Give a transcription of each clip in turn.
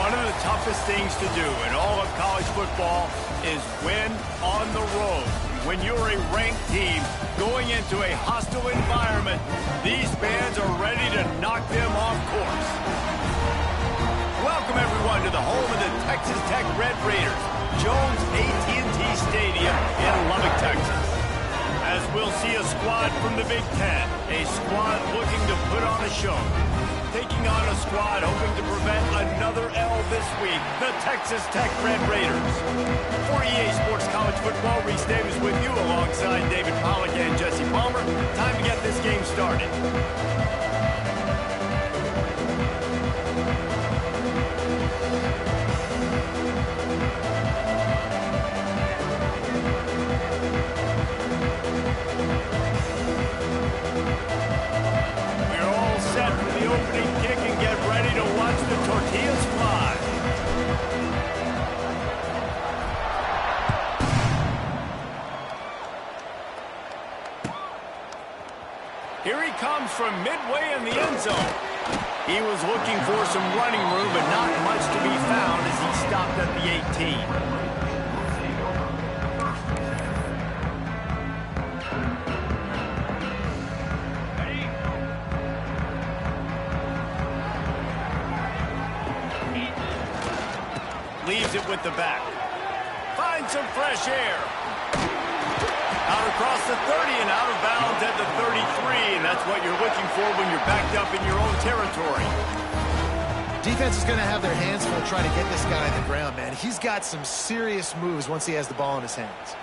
One of the toughest things to do in all of college football is win on the road. When you're a ranked team going into a hostile environment, these fans are ready to knock them off course. Welcome, everyone, to the home of the Texas Tech Red Raiders, Jones AT&T Stadium in Lubbock, Texas. As we'll see a squad from the Big Ten, a squad looking to put on a show. Taking on a squad hoping to prevent another L this week, the Texas Tech Red Raiders. For EA Sports College Football, Reese Davis with you alongside David Pollack and Jesse Palmer. Time to get this game started. Tortillas fly. Here he comes from midway in the end zone. He was looking for some running room, but not much to be found as he stopped at the 18. Leaves it with the back. Finds some fresh air. Out across the 30 and out of bounds at the 33. And that's what you're looking for when you're backed up in your own territory. Defense is going to have their hands full trying to get this guy on the ground, man. He's got some serious moves once he has the ball in his hands.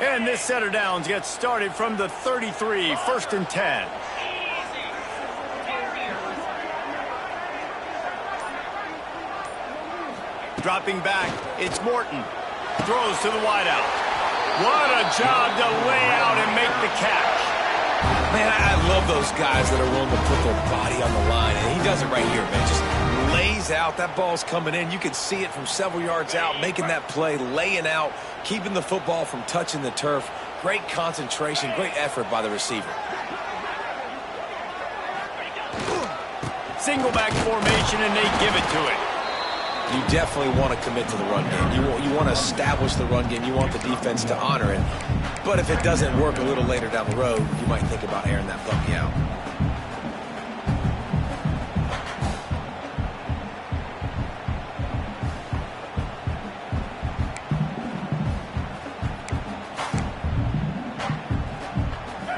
And this set of downs gets started from the 33, 1st and 10. Dropping back, it's Morton. Throws to the wideout. What a job to lay out and make the catch. Man, I love those guys that are willing to put their body on the line, and he does it right here, man. Just lays out. That ball's coming in. You can see it from several yards out, making that play, laying out, keeping the football from touching the turf. Great concentration, great effort by the receiver. Single back formation, and they give it to it. You definitely want to commit to the run game. You want to establish the run game. You want the defense to honor it. But if it doesn't work a little later down the road, you might think about airing that puppy out.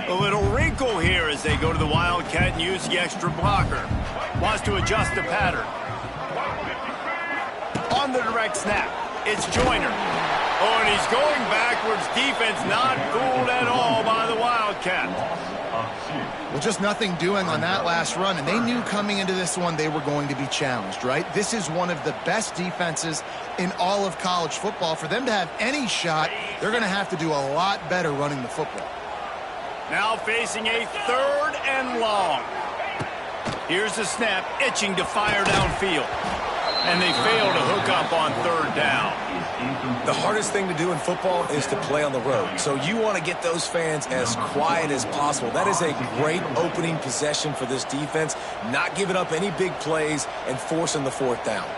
A little wrinkle here as they go to the Wildcat and use the extra blocker. Wants to adjust the pattern. On the direct snap, it's Joyner. Oh, and he's going backwards. Defense not fooled at all by the Wildcat. Well, just nothing doing on that last run, and they knew coming into this one they were going to be challenged, right? This is one of the best defenses in all of college football. For them to have any shot, they're going to have to do a lot better running the football. Now facing a 3rd and long. Here's the snap, itching to fire downfield. And they fail to hook up on 3rd down. The hardest thing to do in football is to play on the road. So you want to get those fans as quiet as possible. That is a great opening possession for this defense. Not giving up any big plays and forcing the 4th down.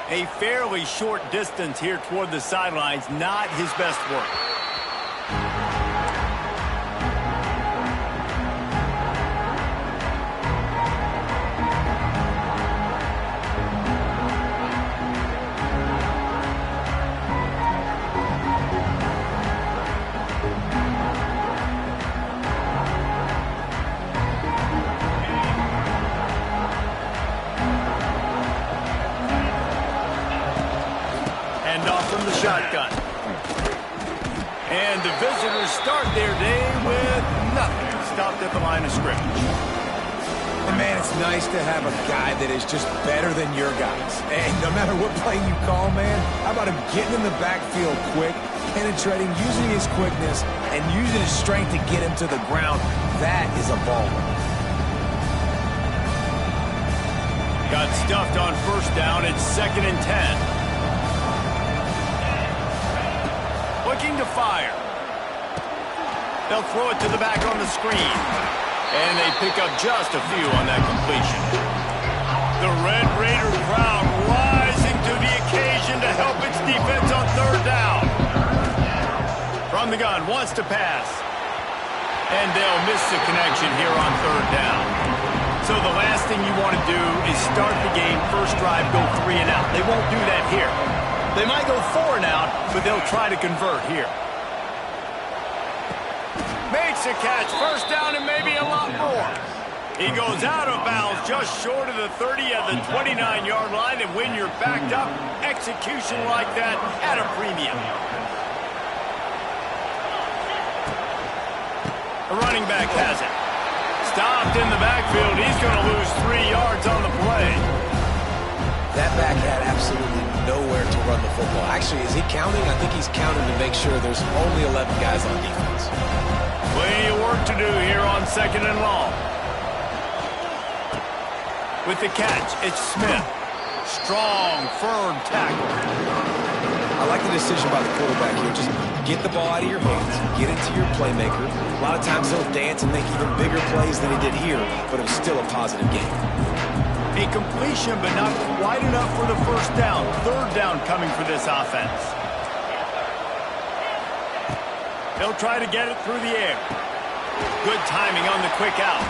A fairly short distance here toward the sidelines. Not his best work. Shotgun. And the visitors start their day with nothing. Stopped at the line of scrimmage. And man, it's nice to have a guy that is just better than your guys. And no matter what play you call, man, how about him getting in the backfield quick, penetrating, using his quickness, and using his strength to get him to the ground. That is a baller. Got stuffed on first down. It's 2nd and 10. Looking to fire. They'll throw it to the back on the screen. And they pick up just a few on that completion. The Red Raider crowd rising to the occasion to help its defense on 3rd down. From the gun, wants to pass. And they'll miss the connection here on 3rd down. So the last thing you want to do is start the game, first drive, go 3 and out. They won't do that here. They might go 4 and out, but they'll try to convert here. Makes a catch, first down and maybe a lot more. He goes out of bounds just short of the 30 at the 29-yard line, and when you're backed up, execution like that at a premium. The running back has it. Stopped in the backfield. He's going to lose 3 yards on the play. That back had absolutely nowhere to run the football. Actually, is he counting? I think he's counting to make sure there's only 11 guys on defense. Plenty of work to do here on 2nd and long. With the catch, it's Smith. Strong, firm tackle. I like the decision by the quarterback here. Just get the ball out of your hands, get it to your playmaker. A lot of times he'll dance and make even bigger plays than he did here, but it was still a positive game. A completion, but not quite enough for the first down. 3rd down coming for this offense. They'll try to get it through the air. Good timing on the quick out.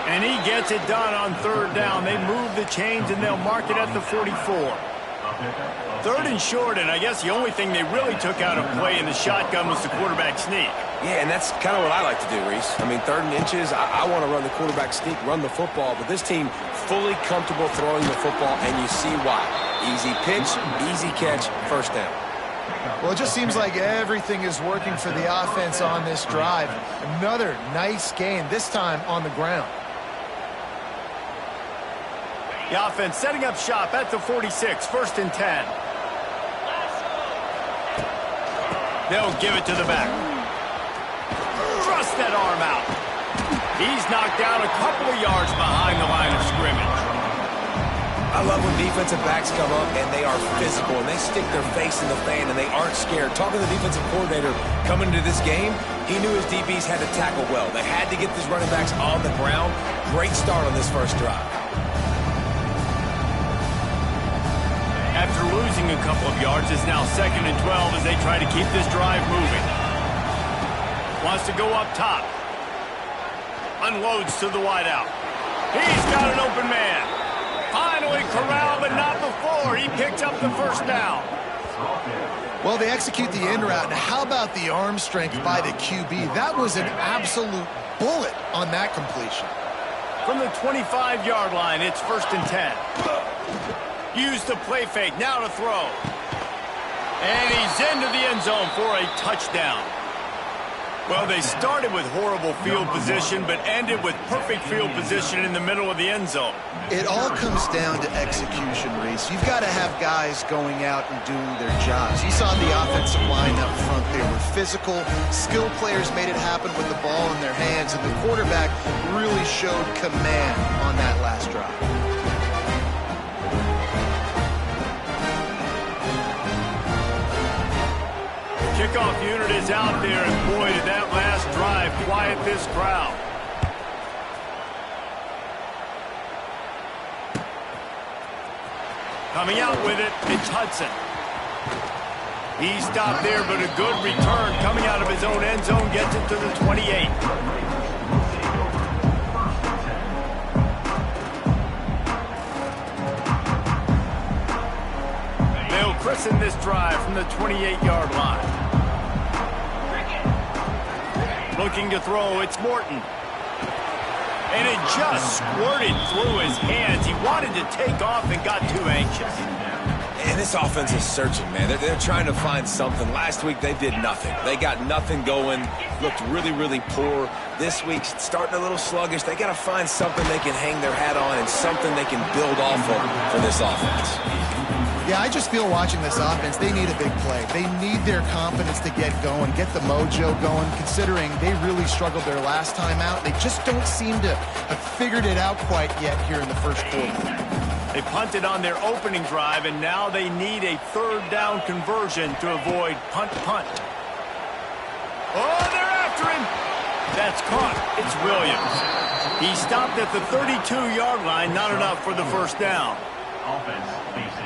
And he gets it done on 3rd down. They move the chains, and they'll mark it at the 44. 3rd and short, and I guess the only thing they really took out of play in the shotgun was the quarterback sneak. Yeah, and that's kind of what I like to do, Reese. I mean, 3rd and inches, I want to run the quarterback sneak, run the football, but this team fully comfortable throwing the football, and you see why. Easy pitch, easy catch, first down. Well, it just seems like everything is working for the offense on this drive. Another nice gain, this time on the ground. The offense setting up shop at the 46, 1st and 10. They'll give it to the back. Thrust that arm out. He's knocked down a couple of yards behind the line of scrimmage. I love when defensive backs come up and they are physical and they stick their face in the fan and they aren't scared. Talking to the defensive coordinator coming into this game, he knew his DBs had to tackle well. They had to get these running backs on the ground. Great start on this first drive. After losing a couple of yards, it's now 2nd and 12 as they try to keep this drive moving. Wants to go up top. Unloads to the wideout. He's got an open man. Finally corralled, but not before. He picked up the first down. Well, they execute the in route. Now, how about the arm strength by the QB? That was an absolute bullet on that completion. From the 25-yard line, it's 1st and 10. Use the play fake, now to throw. And he's into the end zone for a touchdown. Well, they started with horrible field position, but ended with perfect field position in the middle of the end zone. It all comes down to execution, Reese. You've got to have guys going out and doing their jobs. You saw the offensive line up front. They were physical. Skilled players made it happen with the ball in their hands, and the quarterback really showed command on that last drive. Kickoff unit is out there, and boy, did that last drive quiet this crowd. Coming out with it, it's Hudson. He stopped there, but a good return coming out of his own end zone, gets it to the 28. They'll christen this drive from the 28-yard line. Looking to throw, it's Morton. And it just squirted through his hands. He wanted to take off and got too anxious. And this offense is searching, man. They're trying to find something. Last week, they did nothing. They got nothing going, looked really, really poor. This week, starting a little sluggish. They got to find something they can hang their hat on and something they can build off of for this offense. Yeah, I just feel watching this offense, they need a big play. They need their confidence to get going, get the mojo going, considering they really struggled their last time out. They just don't seem to have figured it out quite yet here in the first quarter. They punted on their opening drive, and now they need a third down conversion to avoid punt. Oh, they're after him. That's caught. It's Williams. He stopped at the 32-yard line, not enough for the first down.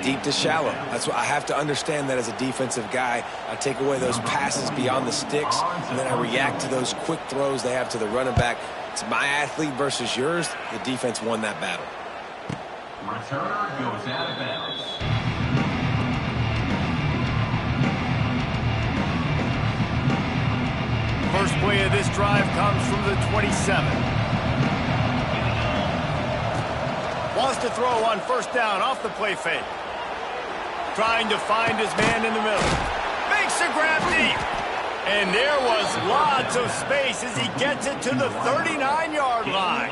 Deep to shallow. That's what I have to understand that as a defensive guy. I take away those passes beyond the sticks, and then I react to those quick throws they have to the running back. It's my athlete versus yours. The defense won that battle. Returner goes out of bounds. First play of this drive comes from the 27. Wants to throw on first down off the play fake. Trying to find his man in the middle. Makes a grab deep. And there was lots of space as he gets it to the 39-yard line.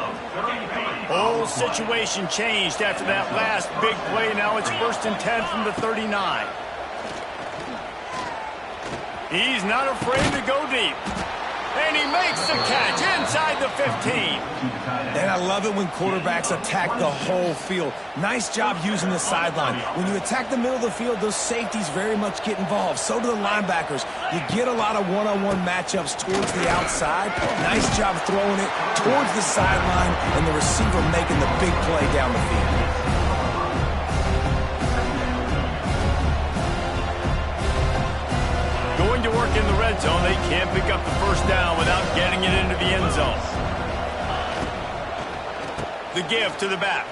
Whole situation changed after that last big play. Now it's 1st and 10 from the 39. He's not afraid to go deep. And he makes the catch inside the 15. And I love it when quarterbacks attack the whole field. Nice job using the sideline. When you attack the middle of the field, those safeties very much get involved. So do the linebackers. You get a lot of one-on-one matchups towards the outside. Nice job throwing it towards the sideline and the receiver making the big play down the field. Going to work in the red zone, they can't pick up the first down without getting it into the end zone. The give to the back.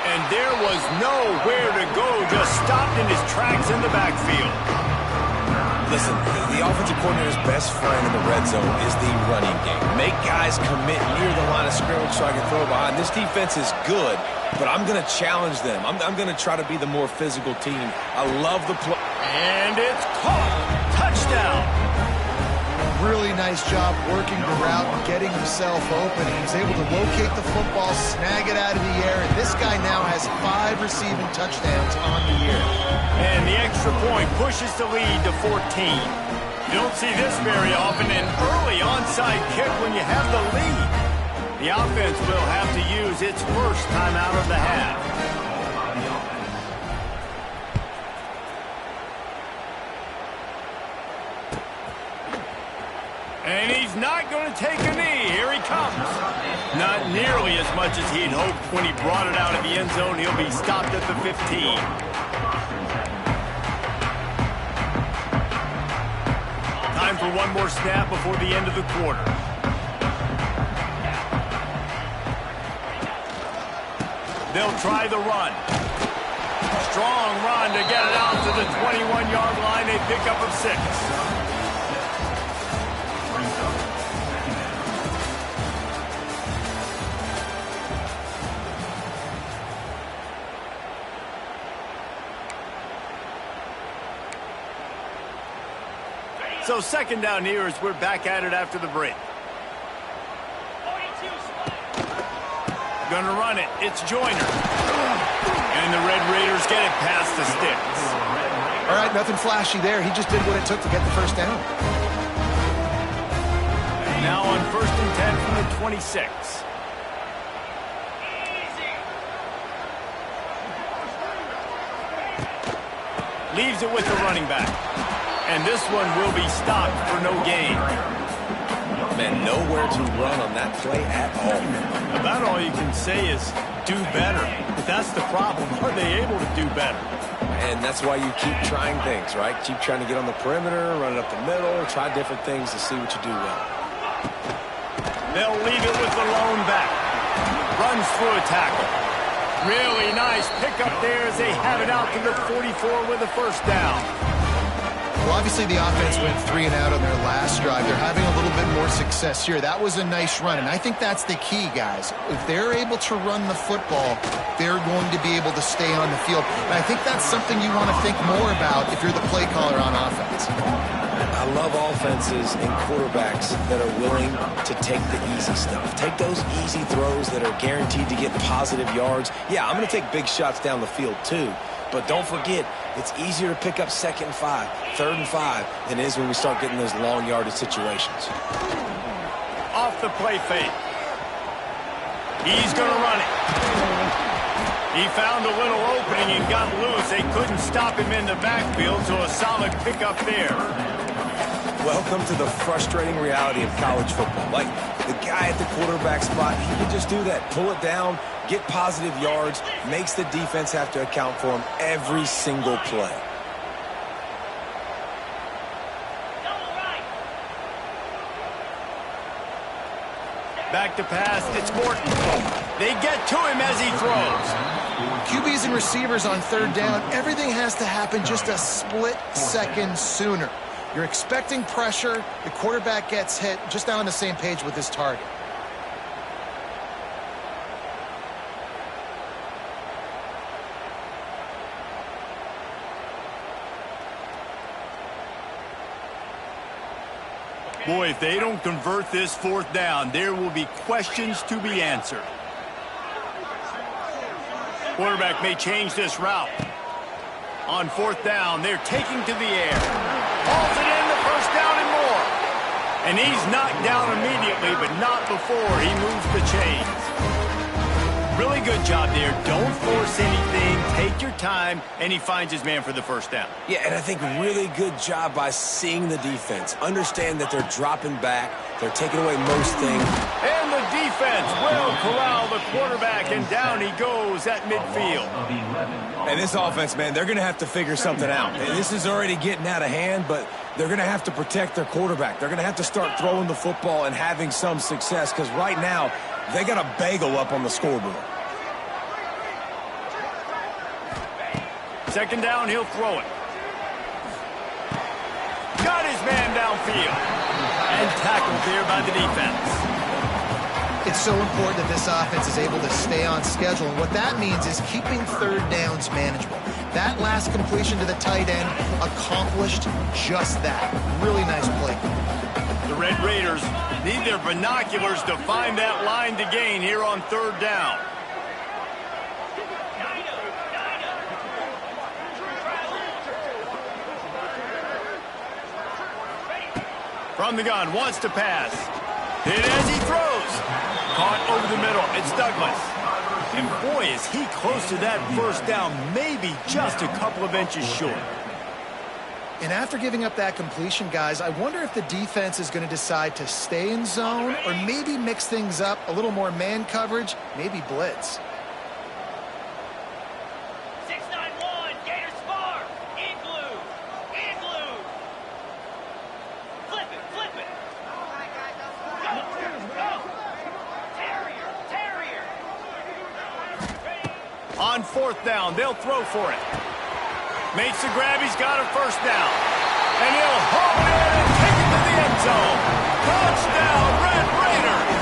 And there was nowhere to go, just stopped in his tracks in the backfield. Listen, the offensive coordinator's best friend in the red zone is the running game. Make guys commit near the line of scrimmage so I can throw behind. This defense is good, but I'm going to challenge them. I'm going to try to be the more physical team. I love the play. And it's caught. Touchdown. Really nice job working the route and getting himself open. He was able to locate the football, snag it out of the air, and this guy now has 5 receiving touchdowns on the year. And the extra point pushes the lead to 14. You don't see this very often, an early onside kick when you have the lead. The offense will have to use its first timeout of the half. And he's not going to take a knee. Here he comes. Not nearly as much as he'd hoped when he brought it out of the end zone. He'll be stopped at the 15. Time for one more snap before the end of the quarter. They'll try the run. Strong run to get it out to the 21-yard line. A pickup of 6. So second down here as we're back at it after the break. Gonna run it. It's Joyner. And the Red Raiders get it past the sticks. All right, nothing flashy there. He just did what it took to get the first down. Now on 1st and 10 from the 26. Leaves it with the running back. And this one will be stopped for no gain. Man, nowhere to run on that play at all. About all you can say is do better. But that's the problem. Are they able to do better? And that's why you keep trying things, right? Keep trying to get on the perimeter, run it up the middle, try different things to see what you do well. They'll leave it with the lone back. Runs through a tackle. Really nice pickup there as they have it out to the 44 with a first down. Well, obviously the offense went 3 and out on their last drive. They're having a little bit more success here. That was a nice run, and I think that's the key, guys. If they're able to run the football, they're going to be able to stay on the field. And I think that's something you want to think more about if you're the play caller on offense. I love offenses and quarterbacks that are willing to take the easy stuff. Take those easy throws that are guaranteed to get positive yards. Yeah, I'm going to take big shots down the field too. But don't forget, it's easier to pick up 2nd and 5, 3rd and 5 than it is when we start getting those long yardage situations. Off the play fake. He's going to run it. He found a little opening and got loose. They couldn't stop him in the backfield, so a solid pickup there. Welcome to the frustrating reality of college football. Like, the guy at the quarterback spot, he can just do that. Pull it down, get positive yards, makes the defense have to account for him every single play. Back to pass, it's Morton. They get to him as he throws. QBs and receivers on third down, everything has to happen just a split second sooner. You're expecting pressure, the quarterback gets hit, just not on the same page with his target. Boy, if they don't convert this fourth down, there will be questions to be answered. Quarterback may change this route. On fourth down, they're taking to the air. Hauls it in, the first down and more. And he's knocked down immediately, but not before he moves the chains. Really good job there. Don't force anything. Take your time, and he finds his man for the first down. Yeah, and I think really good job by seeing the defense. Understand that they're dropping back. They're taking away most things. And the defense will corral the quarterback, and down he goes at midfield. And this offense, man, they're going to have to figure something out. And this is already getting out of hand, but they're going to have to protect their quarterback. They're going to have to start throwing the football and having some success, because right now, they got a bagel up on the scoreboard. Second down, he'll throw it. Got his man downfield. And tackled there by the defense. It's so important that this offense is able to stay on schedule, and what that means is keeping third downs manageable. That last completion to the tight end accomplished just that. Really nice play. The Red Raiders need their binoculars to find that line to gain here on third down. From the gun, wants to pass. Hit as he throws. Caught over the middle. It's Douglas. And boy, is he close to that first down, maybe just a couple of inches short. And after giving up that completion, guys, I wonder if the defense is going to decide to stay in zone or maybe mix things up, a little more man coverage, maybe blitz. 691, Gator Spar, Igloo, Igloo. Flip it, flip it. Go, go. Terrier, Terrier. On fourth down, they'll throw for it. Makes the grab, he's got a first down. And he'll haul it in and take it to the end zone. Touchdown, Red Raiders!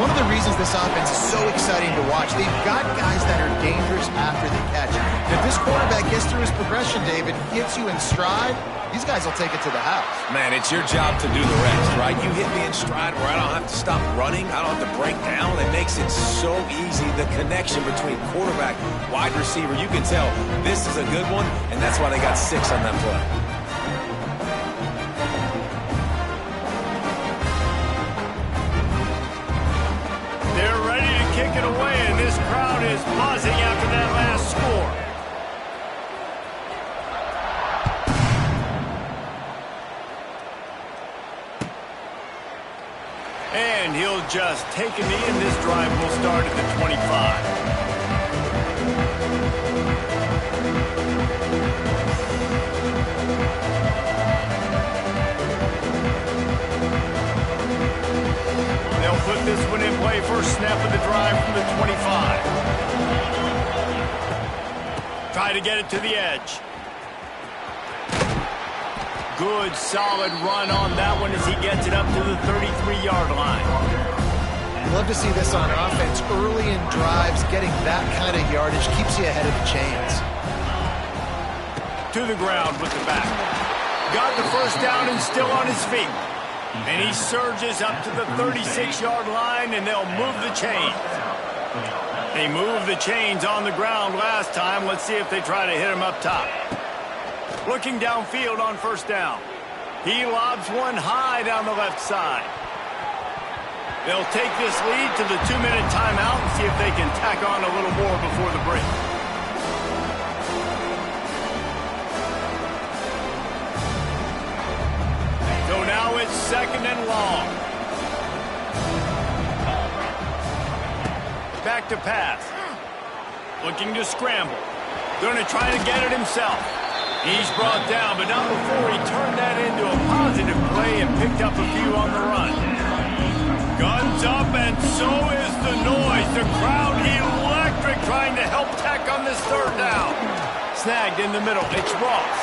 One of the reasons this offense is so exciting to watch, they've got guys that are dangerous after they catch it. And if this quarterback gets through his progression, David, gets you in stride, these guys will take it to the house. Man, it's your job to do the rest, right? You hit me in stride where I don't have to stop running. I don't have to break down. It makes it so easy. The connection between quarterback, wide receiver, you can tell this is a good one, and that's why they got 6 on that play. They're ready to kick it away, and this crowd is buzzing after that last score. And he'll just take a knee, and this drive will start at the 25. They'll put this one in play. First snap of the drive from the 25. Try to get it to the edge. Good, solid run on that one as he gets it up to the 33-yard line. Love to see this on offense. Early in drives, getting that kind of yardage keeps you ahead of the chains. To the ground with the back. Got the first down and still on his feet. And he surges up to the 36-yard line, and they'll move the chains. They moved the chains on the ground last time. Let's see if they try to hit him up top. Looking downfield on first down. He lobs one high down the left side. They'll take this lead to the 2-minute timeout and see if they can tack on a little more before the break. So now it's 2nd and long. Back to pass. Looking to scramble. Going to try to get it himself. He's brought down, but not before he turned that into a positive play and picked up a few on the run. Guns up, and so is the noise. The crowd electric, trying to help tack on this 3rd down. Snagged in the middle. It's Ross.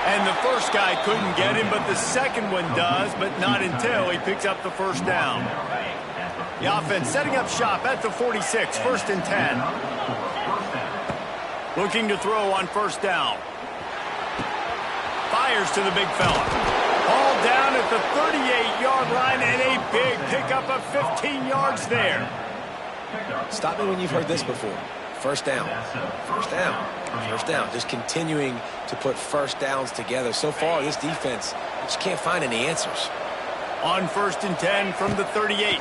And the first guy couldn't get him, but the second one does, but not until he picks up the 1st down. The offense setting up shop at the 46, 1st and 10. Looking to throw on 1st down. Fires to the big fella. Ball down at the 38-yard line, and a big pickup of 15 yards there. Stop me when you've heard this before. 1st down. 1st down. 1st down. Just continuing to put 1st downs together. So far, this defense just can't find any answers. On 1st and 10 from the 38.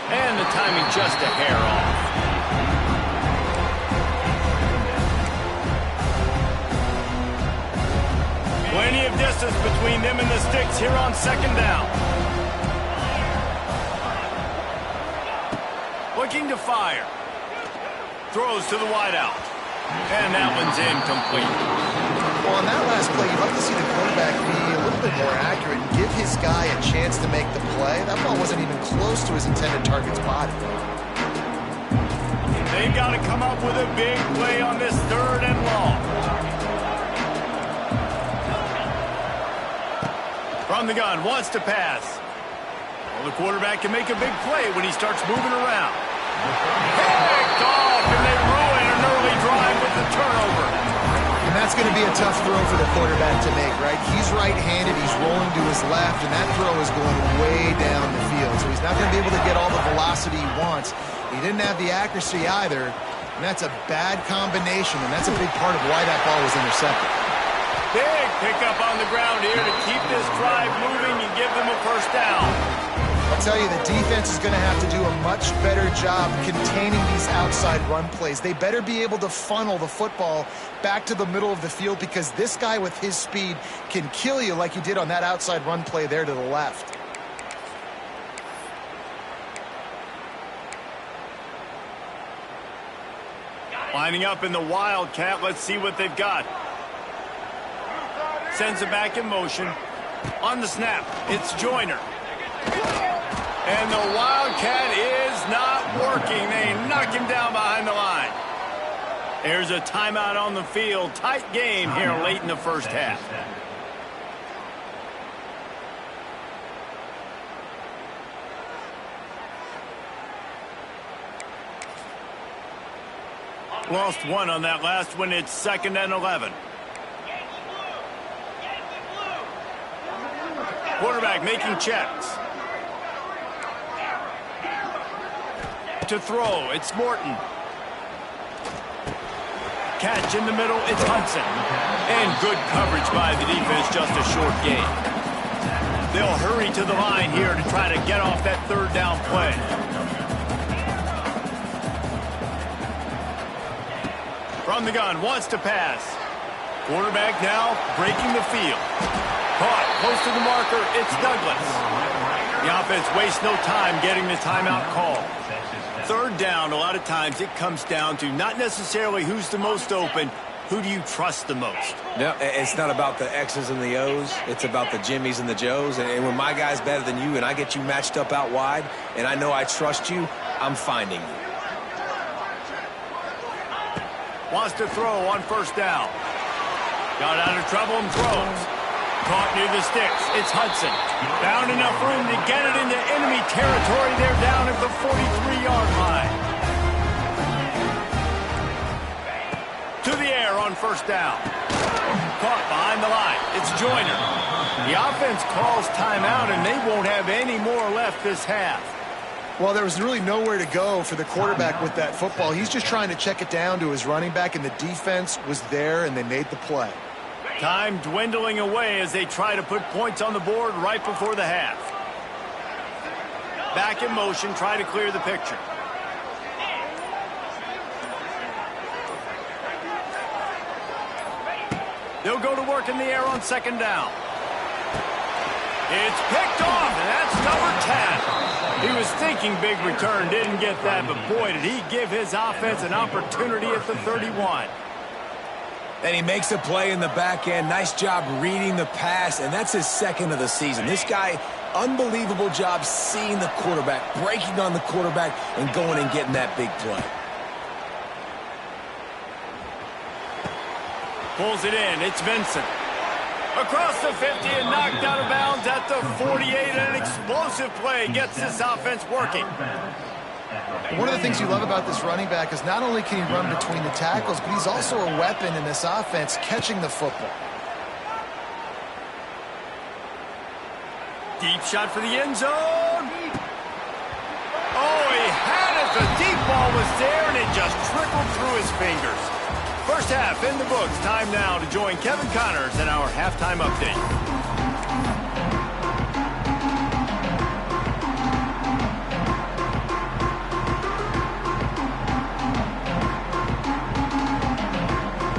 And the timing just a hair off. Plenty of distance between them and the sticks here on 2nd down. Looking to fire. Throws to the wideout. And that one's incomplete. Well, on that last play, you'd like to see the quarterback be a little bit more accurate and give his guy a chance to make the play. That ball wasn't even close to his intended target's body. They've got to come up with a big play on this 3rd and long. From the gun, wants to pass. Well, the quarterback can make a big play when he starts moving around. Picked off, and they ruin an early drive with the turnover. And that's going to be a tough throw for the quarterback to make, right? He's right-handed, he's rolling to his left, and that throw is going way down the field. So he's not going to be able to get all the velocity he wants. He didn't have the accuracy either, and that's a bad combination, and that's a big part of why that ball was intercepted. Big pickup on the ground here to keep this drive moving and give them a 1st down. I'll tell you, the defense is going to have to do a much better job containing these outside run plays. They better be able to funnel the football back to the middle of the field, because this guy with his speed can kill you like he did on that outside run play there to the left. Lining up in the Wildcat. Let's see what they've got. Sends it back in motion. On the snap, it's Joyner. And the Wildcat is not working. They knock him down behind the line. There's a timeout on the field. Tight game here late in the 1st half. Lost one on that last one. It's 2nd and 11. Quarterback making checks. To throw, it's Morton. Catch in the middle, it's Hudson. And good coverage by the defense, just a short gain. They'll hurry to the line here to try to get off that 3rd down play. From the gun, wants to pass. Quarterback now breaking the field. Caught close to the marker, it's Douglas. The offense wastes no time getting the timeout call. 3rd down, a lot of times it comes down to not necessarily who's the most open, who do you trust the most? No, it's not about the X's and the O's. It's about the Jimmies and the Joes. And when my guy's better than you and I get you matched up out wide and I know I trust you, I'm finding you. Wants to throw on 1st down. Got out of trouble and throws. Caught near the sticks. It's Hudson. Found enough room to get it into enemy territory. They're down at the 43-yard line. To the air on 1st down. Caught behind the line. It's Joyner. The offense calls timeout, and they won't have any more left this half. Well, there was really nowhere to go for the quarterback with that football. He's just trying to check it down to his running back, and the defense was there, and they made the play. Time dwindling away as they try to put points on the board right before the half. back in motion, try to clear the picture. They'll go to work in the air on second down. It's picked off, and that's number 10. He was thinking big return, didn't get that, but boy, did he give his offense an opportunity at the 31. And he makes a play in the back end. Nice job reading the pass, and that's his second of the season. This guy, unbelievable job seeing the quarterback, breaking on the quarterback, and going and getting that big play. Pulls it in. It's Vincent. Across the 50 and knocked out of bounds at the 48. An explosive play gets this offense working. One of the things you love about this running back is not only can he run between the tackles, but he's also a weapon in this offense catching the football. Deep shot for the end zone. Oh, he had it. The deep ball was there, and it just trickled through his fingers. First half in the books. Time now to join Kevin Connors in our halftime update.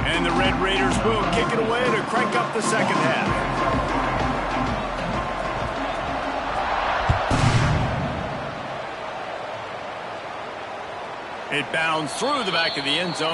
And the Red Raiders will kick it away to crank up the second half. It bounds through the back of the end zone.